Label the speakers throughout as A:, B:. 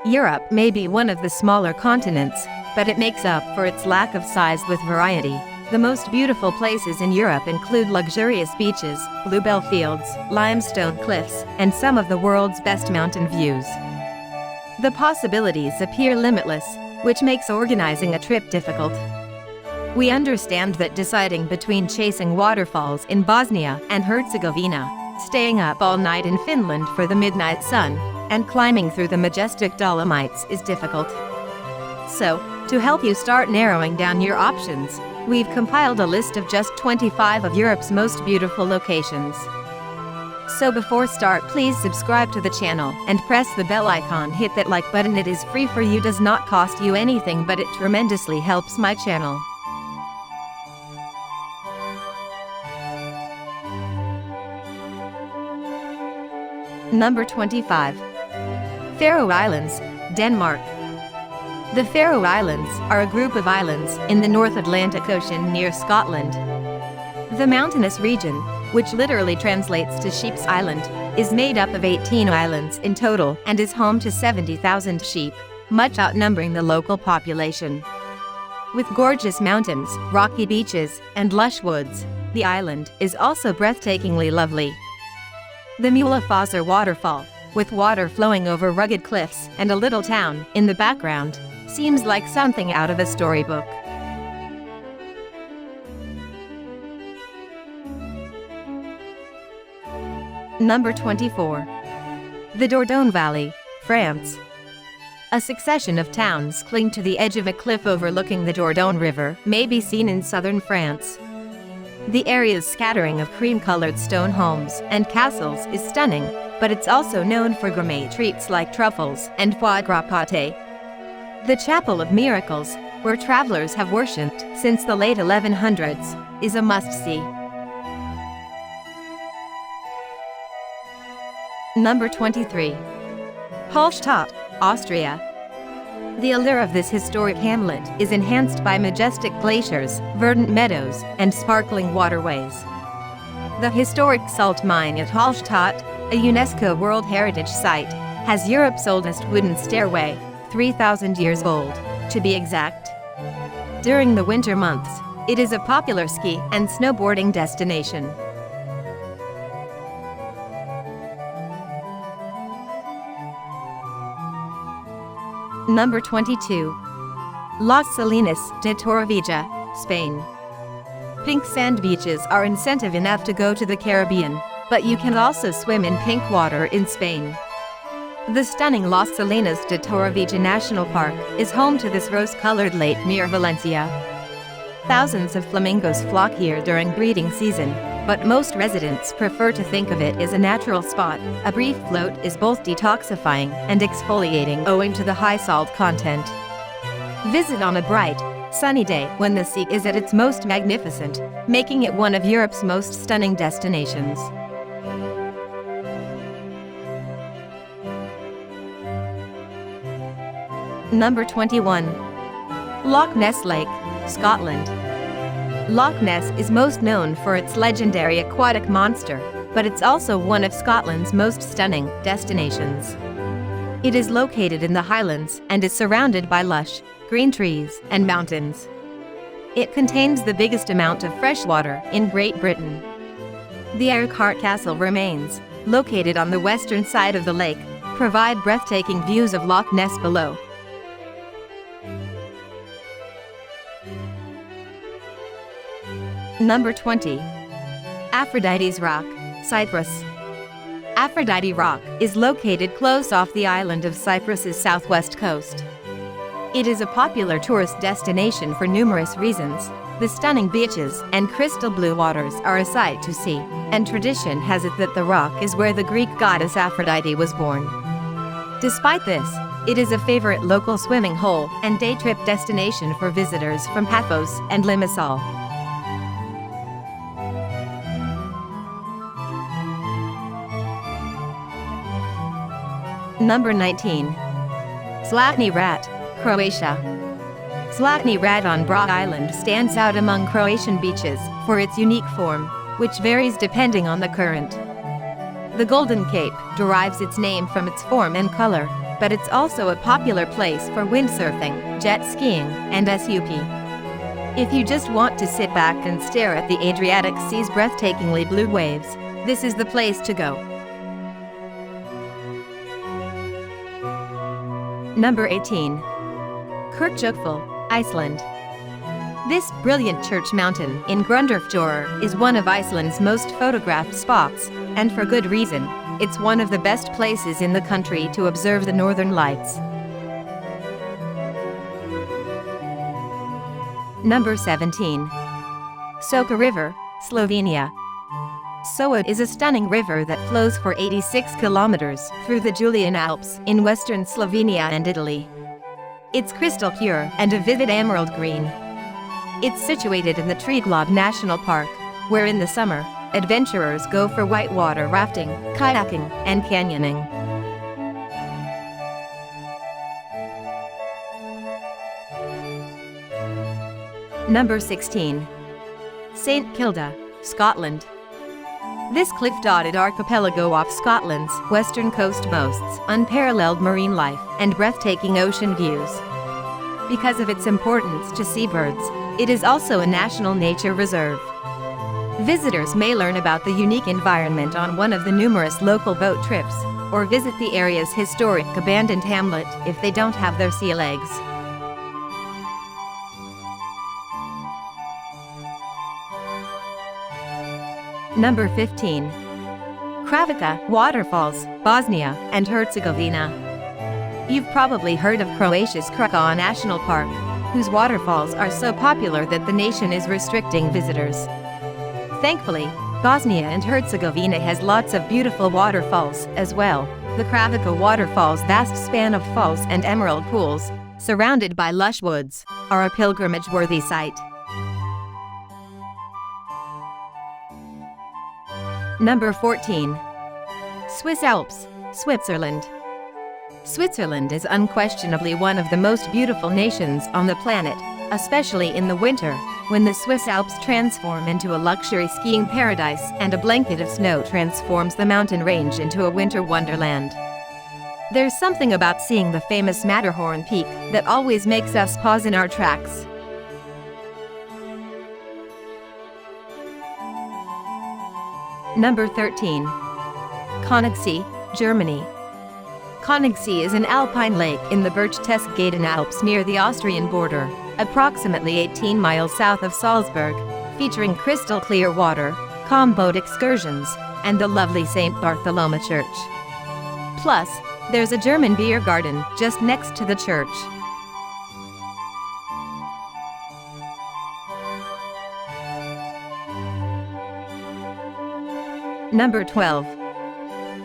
A: Europe may be one of the smaller continents, but it makes up for its lack of size with variety. The most beautiful places in Europe include luxurious beaches, bluebell fields, limestone cliffs, and some of the world's best mountain views. The possibilities appear limitless, which makes organizing a trip difficult. We understand that deciding between chasing waterfalls in Bosnia and Herzegovina, staying up all night in Finland for the midnight sun, and climbing through the majestic Dolomites is difficult. So, to help you start narrowing down your options, we've compiled a list of just 25 of Europe's most beautiful locations. So before start, please subscribe to the channel and press the bell icon. Hit that like button. It is free for you, does not cost you anything, but it tremendously helps my channel. Number 25. Faroe Islands, Denmark. The Faroe Islands are a group of islands in the North Atlantic Ocean near Scotland. The mountainous region, which literally translates to Sheep's Island, is made up of 18 islands in total and is home to 70,000 sheep, much outnumbering the local population. With gorgeous mountains, rocky beaches, and lush woods, the island is also breathtakingly lovely. The Médulas waterfall, with water flowing over rugged cliffs and a little town in the background, seems like something out of a storybook. Number 24. The Dordogne Valley, France. A succession of towns cling to the edge of a cliff overlooking the Dordogne River may be seen in southern France. The area's scattering of cream-colored stone homes and castles is stunning, but it's also known for gourmet treats like truffles and foie gras pâté. The Chapel of Miracles, where travelers have worshipped since the late 1100s, is a must-see. Number 23. Hallstatt, Austria. The allure of this historic hamlet is enhanced by majestic glaciers, verdant meadows, and sparkling waterways. The historic salt mine at Hallstatt, a UNESCO World Heritage Site, has Europe's oldest wooden stairway, 3,000 years old, to be exact. During the winter months, it is a popular ski and snowboarding destination. Number 22. Las Salinas de Torrevieja, Spain. Pink sand beaches are incentive enough to go to the Caribbean, but you can also swim in pink water in Spain. The stunning Las Salinas de Torrevieja National Park is home to this rose-colored lake near Valencia. Thousands of flamingos flock here during breeding season, but most residents prefer to think of it as a natural spot. A brief float is both detoxifying and exfoliating owing to the high salt content. Visit on a bright, sunny day when the sea is at its most magnificent, making it one of Europe's most stunning destinations. Number 21. Loch Ness Lake, Scotland. Loch Ness is most known for its legendary aquatic monster, but it's also one of Scotland's most stunning destinations. It is located in the Highlands and is surrounded by lush, green trees and mountains. It contains the biggest amount of fresh water in Great Britain. The Urquhart Castle remains, located on the western side of the lake, provide breathtaking views of Loch Ness below. Number 20. Aphrodite's Rock, Cyprus. Aphrodite Rock is located close off the island of Cyprus's southwest coast. It is a popular tourist destination for numerous reasons. The stunning beaches and crystal blue waters are a sight to see, and tradition has it that the rock is where the Greek goddess Aphrodite was born. Despite this, it is a favorite local swimming hole and day trip destination for visitors from Paphos and Limassol. Number 19. Zlatni Rat, Croatia. Zlatni Rat on Brač Island stands out among Croatian beaches for its unique form, which varies depending on the current. The Golden Cape derives its name from its form and color, but it's also a popular place for windsurfing, jet skiing, and SUP. If you just want to sit back and stare at the Adriatic Sea's breathtakingly blue waves, this is the place to go. Number 18. Kirkjugfell, Iceland. This brilliant church mountain in Grundarfjörður is one of Iceland's most photographed spots, and for good reason. It's one of the best places in the country to observe the northern lights. Number 17. Soka River, Slovenia. Soa is a stunning river that flows for 86 kilometers through the Julian Alps in western Slovenia and Italy. It's crystal clear and a vivid emerald green. It's situated in the Triglav National Park, where in the summer, adventurers go for whitewater rafting, kayaking, and canyoning. Number 16. St. Kilda, Scotland. This cliff-dotted archipelago off Scotland's western coast boasts unparalleled marine life and breathtaking ocean views. Because of its importance to seabirds, it is also a national nature reserve. Visitors may learn about the unique environment on one of the numerous local boat trips, or visit the area's historic abandoned hamlet if they don't have their sea legs. Number 15. Kravica, Waterfalls, Bosnia and Herzegovina. You've probably heard of Croatia's Kravica National Park, whose waterfalls are so popular that the nation is restricting visitors. Thankfully, Bosnia and Herzegovina has lots of beautiful waterfalls as well. The Kravica Waterfalls' vast span of falls and emerald pools, surrounded by lush woods, are a pilgrimage-worthy sight. Number 14. Swiss Alps, Switzerland. Switzerland is unquestionably one of the most beautiful nations on the planet, especially in the winter, when the Swiss Alps transform into a luxury skiing paradise and a blanket of snow transforms the mountain range into a winter wonderland. There's something about seeing the famous Matterhorn peak that always makes us pause in our tracks. Number 13. Königssee, Germany. Königssee is an alpine lake in the Berchtesgaden Alps near the Austrian border, approximately 18 miles south of Salzburg, featuring crystal clear water, calm boat excursions, and the lovely St. Bartholomew Church. Plus, there's a German beer garden just next to the church. Number 12.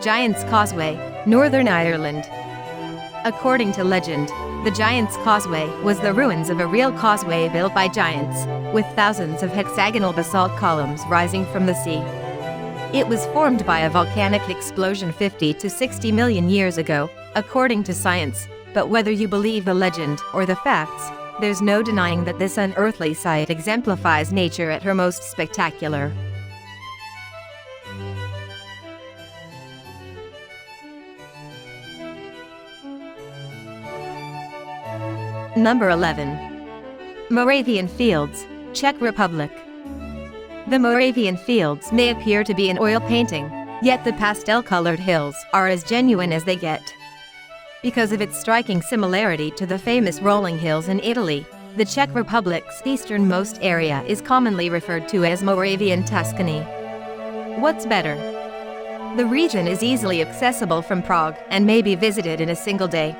A: Giant's Causeway, Northern Ireland. According to legend, the Giant's Causeway was the ruins of a real causeway built by giants, with thousands of hexagonal basalt columns rising from the sea. It was formed by a volcanic explosion 50 to 60 million years ago, according to science, but whether you believe the legend or the facts, there's no denying that this unearthly sight exemplifies nature at her most spectacular. Number 11. Moravian Fields, Czech Republic. The Moravian Fields may appear to be an oil painting, yet the pastel-colored hills are as genuine as they get. Because of its striking similarity to the famous rolling hills in Italy, the Czech Republic's easternmost area is commonly referred to as Moravian Tuscany. What's better? The region is easily accessible from Prague and may be visited in a single day.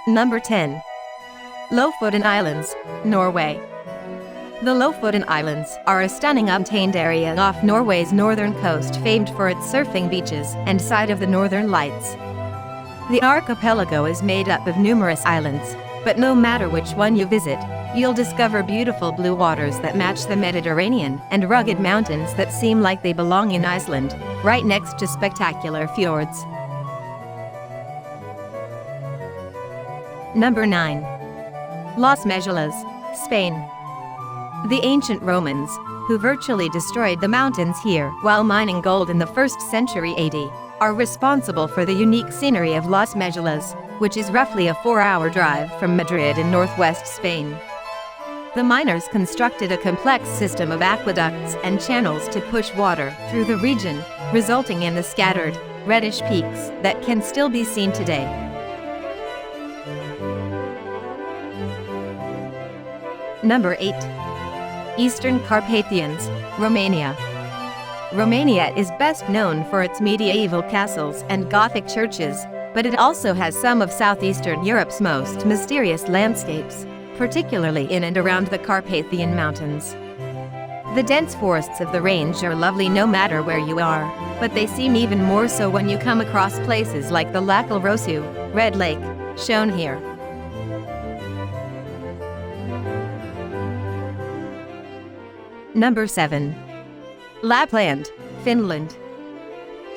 A: Number 10. Lofoten Islands, Norway. The Lofoten Islands are a stunning untamed area off Norway's northern coast famed for its surfing beaches and site of the northern lights. The archipelago is made up of numerous islands, but no matter which one you visit, you'll discover beautiful blue waters that match the Mediterranean and rugged mountains that seem like they belong in Iceland, right next to spectacular fjords. Number 9. Las Médulas, Spain. The ancient Romans, who virtually destroyed the mountains here while mining gold in the 1st century AD, are responsible for the unique scenery of Las Médulas, which is roughly a 4-hour drive from Madrid in northwest Spain. The miners constructed a complex system of aqueducts and channels to push water through the region, resulting in the scattered, reddish peaks that can still be seen today. Number 8. Eastern Carpathians, Romania. Romania is best known for its medieval castles and Gothic churches, but it also has some of southeastern Europe's most mysterious landscapes, particularly in and around the Carpathian Mountains. The dense forests of the range are lovely no matter where you are, but they seem even more so when you come across places like the Lac Rosu, Red Lake, shown here. Number 7. Lapland, Finland.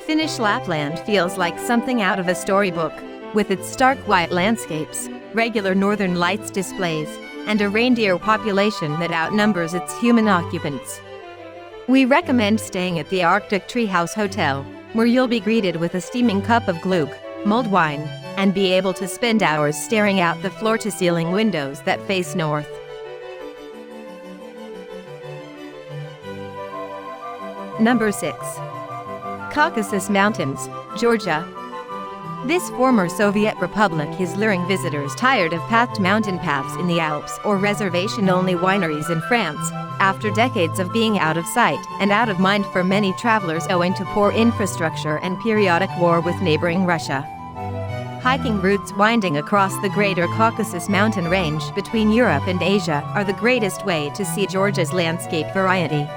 A: Finnish Lapland feels like something out of a storybook, with its stark white landscapes, regular northern lights displays, and a reindeer population that outnumbers its human occupants. We recommend staying at the Arctic Treehouse Hotel, where you'll be greeted with a steaming cup of glögg, mulled wine, and be able to spend hours staring out the floor-to-ceiling windows that face north. Number 6. Caucasus Mountains, Georgia. This former Soviet republic is luring visitors tired of packed mountain paths in the Alps or reservation-only wineries in France, after decades of being out of sight and out of mind for many travelers owing to poor infrastructure and periodic war with neighboring Russia. Hiking routes winding across the greater Caucasus mountain range between Europe and Asia are the greatest way to see Georgia's landscape variety.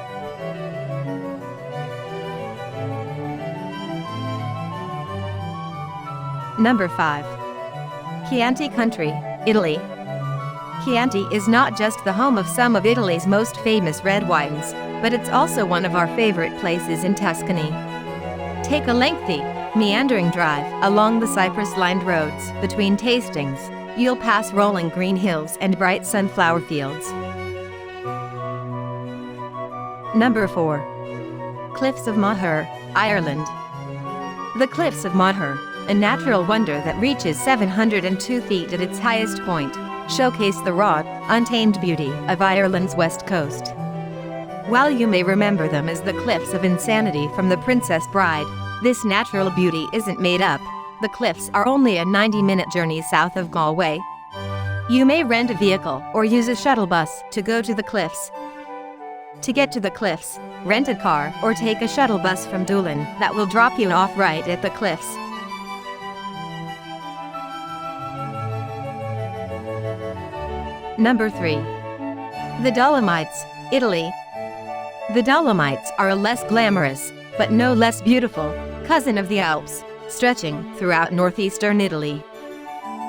A: Number 5. Chianti country, Italy. Chianti is not just the home of some of Italy's most famous red wines, but it's also one of our favorite places in Tuscany. Take a lengthy, meandering drive along the cypress-lined roads between tastings. You'll pass rolling green hills and bright sunflower fields. Number 4. Cliffs of Moher, Ireland. The Cliffs of Moher, a natural wonder that reaches 702 feet at its highest point, showcase the raw, untamed beauty of Ireland's west coast. While you may remember them as the Cliffs of Insanity from The Princess Bride, this natural beauty isn't made up. The cliffs are only a 90-minute journey south of Galway. You may rent a vehicle or use a shuttle bus to go to the cliffs. To get to the cliffs, rent a car or take a shuttle bus from Doolin that will drop you off right at the cliffs. Number 3. The Dolomites, Italy. The Dolomites are a less glamorous, but no less beautiful, cousin of the Alps, stretching throughout northeastern Italy.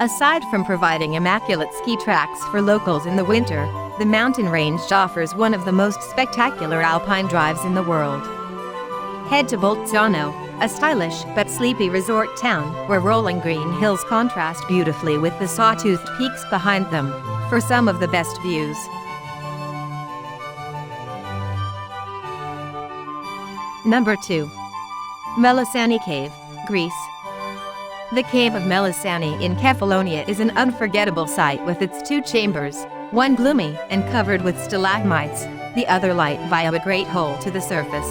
A: Aside from providing immaculate ski tracks for locals in the winter, the mountain range offers one of the most spectacular alpine drives in the world. Head to Bolzano, a stylish but sleepy resort town where rolling green hills contrast beautifully with the saw-toothed peaks behind them, for some of the best views. Number 2. Melissani Cave, Greece. The Cave of Melissani in Kefalonia is an unforgettable sight with its 2 chambers, one gloomy and covered with stalagmites, the other light via a great hole to the surface.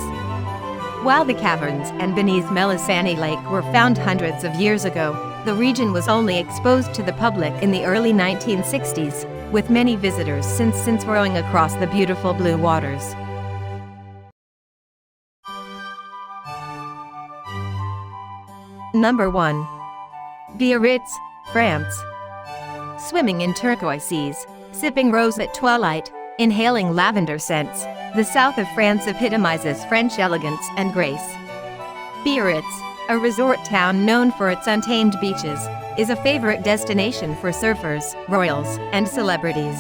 A: While the caverns and beneath Melissani Lake were found hundreds of years ago, the region was only exposed to the public in the early 1960s, with many visitors since rowing across the beautiful blue waters. Number 1. Biarritz, France. Swimming in turquoise seas, sipping rose at twilight, inhaling lavender scents, the south of France epitomizes French elegance and grace. Biarritz, a resort town known for its untamed beaches, is a favorite destination for surfers, royals, and celebrities.